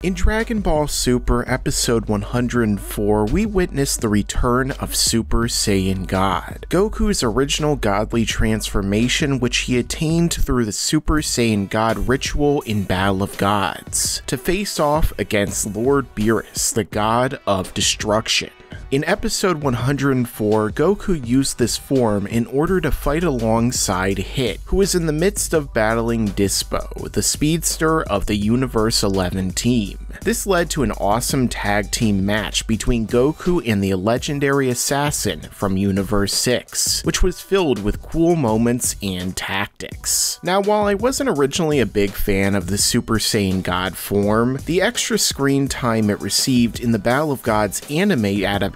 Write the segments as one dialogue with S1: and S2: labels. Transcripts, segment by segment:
S1: In Dragon Ball Super Episode 104, we witnessed the return of Super Saiyan God, Goku's original godly transformation which he attained through the Super Saiyan God ritual in Battle of Gods, to face off against Lord Beerus, the god of destruction. In episode 104, Goku used this form in order to fight alongside Hit, who is in the midst of battling Dispo, the speedster of the Universe 11 team. This led to an awesome tag team match between Goku and the legendary assassin from Universe 6, which was filled with cool moments and tactics. Now, while I wasn't originally a big fan of the Super Saiyan God form, the extra screen time it received in the Battle of Gods anime adaptation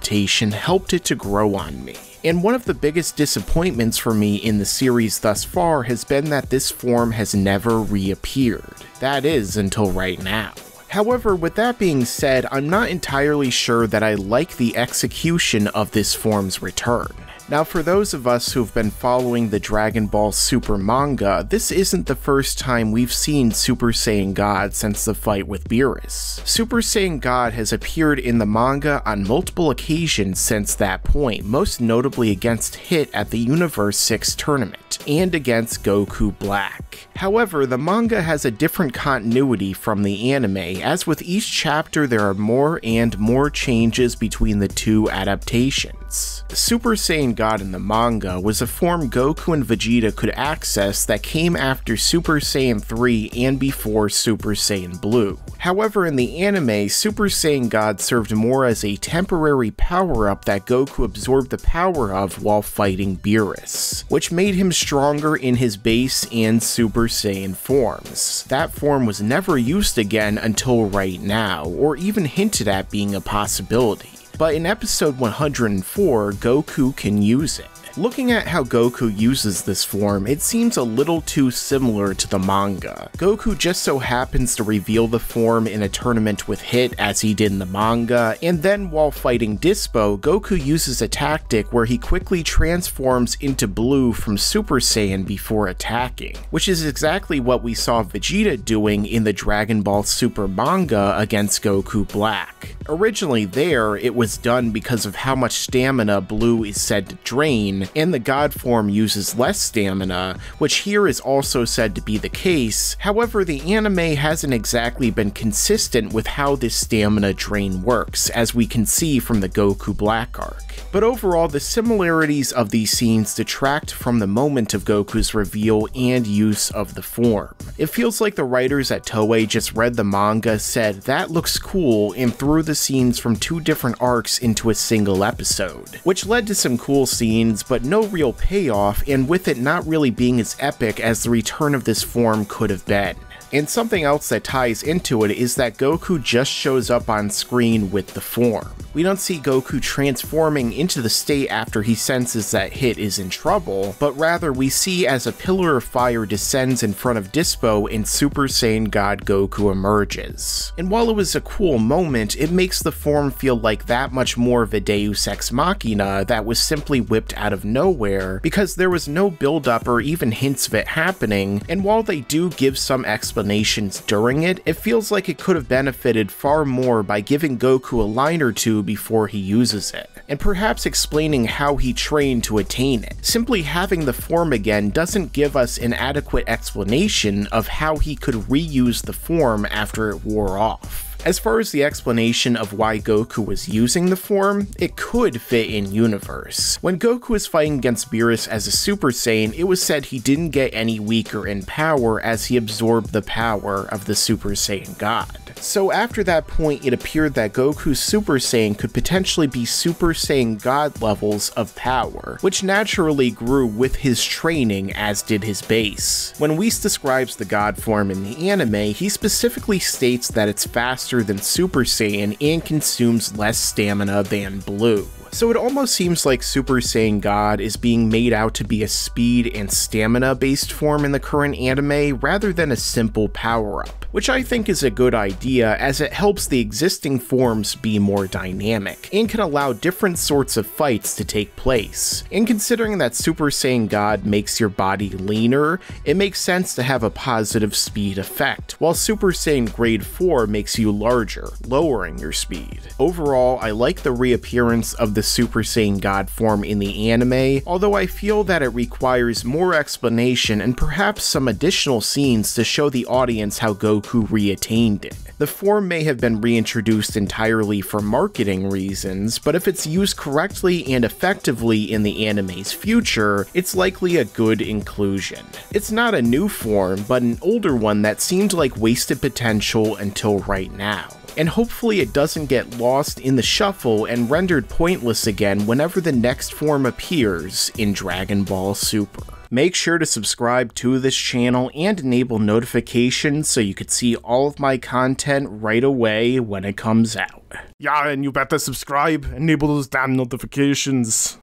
S1: helped it to grow on me. And one of the biggest disappointments for me in the series thus far has been that this form has never reappeared. That is, until right now. However, with that being said, I'm not entirely sure that I like the execution of this form's return. Now, for those of us who've been following the Dragon Ball Super manga, this isn't the first time we've seen Super Saiyan God since the fight with Beerus. Super Saiyan God has appeared in the manga on multiple occasions since that point, most notably against Hit at the Universe 6 tournament, and against Goku Black. However, the manga has a different continuity from the anime, as with each chapter there are more and more changes between the two adaptations. Super Saiyan God in the manga was a form Goku and Vegeta could access that came after Super Saiyan 3 and before Super Saiyan Blue. However, in the anime, Super Saiyan God served more as a temporary power-up that Goku absorbed the power of while fighting Beerus, which made him stronger in his base and Super Saiyan forms. That form was never used again until right now, or even hinted at being a possibility. But in episode 104, Goku can use it. Looking at how Goku uses this form, it seems a little too similar to the manga. Goku just so happens to reveal the form in a tournament with Hit as he did in the manga, and then while fighting Dispo, Goku uses a tactic where he quickly transforms into Blue from Super Saiyan before attacking, which is exactly what we saw Vegeta doing in the Dragon Ball Super manga against Goku Black. Originally there, it was done because of how much stamina Blue is said to drain, and the God form uses less stamina, which here is also said to be the case. However, the anime hasn't exactly been consistent with how this stamina drain works, as we can see from the Goku Black arc. But overall, the similarities of these scenes detract from the moment of Goku's reveal and use of the form. It feels like the writers at Toei just read the manga, said, "That looks cool," and threw the scenes from two different arcs into a single episode, which led to some cool scenes, but no real payoff, and with it not really being as epic as the return of this form could have been. And something else that ties into it is that Goku just shows up on screen with the form. We don't see Goku transforming into the state after he senses that Hit is in trouble, but rather we see as a pillar of fire descends in front of Dispo and Super Saiyan God Goku emerges. And while it was a cool moment, it makes the form feel like that much more of a Deus Ex Machina that was simply whipped out of nowhere, because there was no build-up or even hints of it happening, and while they do give some explanations during it, it feels like it could have benefited far more by giving Goku a line or two before he uses it, and perhaps explaining how he trained to attain it. Simply having the form again doesn't give us an adequate explanation of how he could reuse the form after it wore off. As far as the explanation of why Goku was using the form, it could fit in universe. When Goku was fighting against Beerus as a Super Saiyan, it was said he didn't get any weaker in power as he absorbed the power of the Super Saiyan God. So after that point, it appeared that Goku's Super Saiyan could potentially be Super Saiyan God levels of power, which naturally grew with his training, as did his base. When Whis describes the God form in the anime, he specifically states that it's faster than Super Saiyan and consumes less stamina than Blue. So it almost seems like Super Saiyan God is being made out to be a speed and stamina based form in the current anime rather than a simple power-up, which I think is a good idea as it helps the existing forms be more dynamic and can allow different sorts of fights to take place. And considering that Super Saiyan God makes your body leaner, it makes sense to have a positive speed effect, while Super Saiyan Grade 4 makes you larger, lowering your speed. Overall, I like the reappearance of the Super Saiyan God form in the anime, although I feel that it requires more explanation and perhaps some additional scenes to show the audience how Goku reattained it. The form may have been reintroduced entirely for marketing reasons, but if it's used correctly and effectively in the anime's future, it's likely a good inclusion. It's not a new form, but an older one that seemed like wasted potential until right now. And hopefully it doesn't get lost in the shuffle and rendered pointless again whenever the next form appears in Dragon Ball Super. Make sure to subscribe to this channel and enable notifications so you can see all of my content right away when it comes out.
S2: Yeah, and you better subscribe, enable those damn notifications.